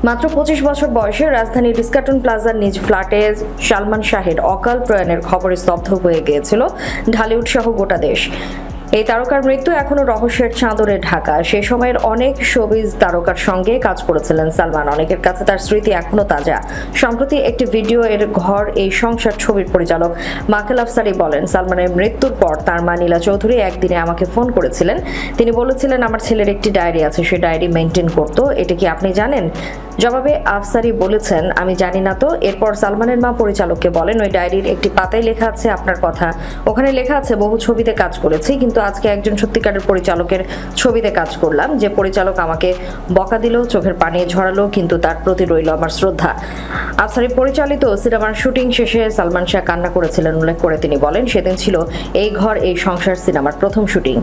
মাত্র ২৫ বছর বয়সে রাজধানীর ইস্কাটন প্লাজার নিজ ফ্ল্যাটে সালমান শাহের অকাল প্রয়াণের খবরে স্তব্ধ হয়ে গিয়েছিল ঢালিউড সহ গোটা দেশ। এই তারকার মৃত্যু এখনো রহস্যের চাদরে ঢাকা। সে সময়ের অনেক শোবিজ তারকার সঙ্গে কাজ করেছিলেন সালমান। অনেকের কাছে তার স্মৃতি এখনো তাজা। সম্প্রতি একটি ভিডিও এর ঘর এই সংসার ছবির পরিচালক মাকেল আফসারি বলেন, সালমানের মৃত্যুর পর তার মা নীলা চৌধুরী একদিনে আমাকে ফোন করেছিলেন। তিনি বলেছিলেন, আমার ছেলের একটি ডায়েরি আছে, সে ডায়েরি মেনটেন করতো, এটা কি আপনি জানেন? জবাবে আফসারি বলেছেন, আমি জানি না তো। এরপর সালমানের মা পরিচালককে বলেন, ওই ডায়েরির একটি পাতায় লেখা আছে আপনার কথা। ওখানে লেখা আছে বহু ছবিতে কাজ করেছি, কিন্তু আজকে একজন সত্যিকারের পরিচালকের ছবিতে কাজ করলাম। যে পরিচালক আমাকে বকা দিল, চোখের পানি ঝরালো, কিন্তু তার প্রতি রইল আমার শ্রদ্ধা। আফসারি পরিচালিত সিনেমার শুটিং শেষে সালমান শাহ কান্না করেছিলেন উল্লেখ করে তিনি বলেন, সেদিন ছিল এই ঘর এই সংসার সিনেমার প্রথম শুটিং।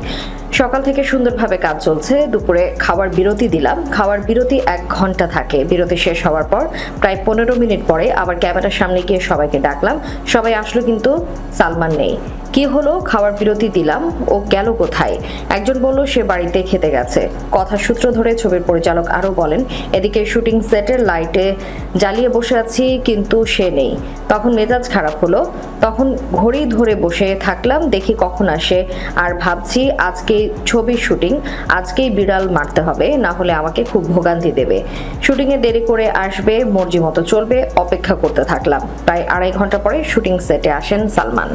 সকাল থেকে সুন্দরভাবে কাজ চলছে। দুপুরে খাবার বিরতি দিলাম। খাবার বিরতি 1 ঘন্টা থাকে। বিরতি শেষ হওয়ার পর প্রায় 15 মিনিট পরে আবার ক্যামেরার সামনে গিয়ে সবাইকে ডাকলাম। সবাই আসলো, কিন্তু সালমান নেই। কি হলো? খাবার বিরতি দিলাম, ও গেল কোথায়? একজন বলল সে বাড়িতে খেতে গেছে। কথার সূত্র ধরে ছবির পরিচালক আরও বলেন, এদিকে শুটিং সেটের লাইটে জ্বালিয়ে বসে আছি, কিন্তু সে নেই। তখন মেজাজ খারাপ হলো। তখন ঘড়ি ধরে বসে থাকলাম, দেখি কখন আসে। আর ভাবছি আজকেই ছবির শুটিং, আজকেই বিড়াল মারতে হবে, না হলে আমাকে খুব ভোগান্তি দেবে। শুটিংয়ে দেরি করে আসবে, মর্জি মতো চলবে। অপেক্ষা করতে থাকলাম। প্রায় 2.5 ঘন্টা পরে শুটিং সেটে আসেন সালমান।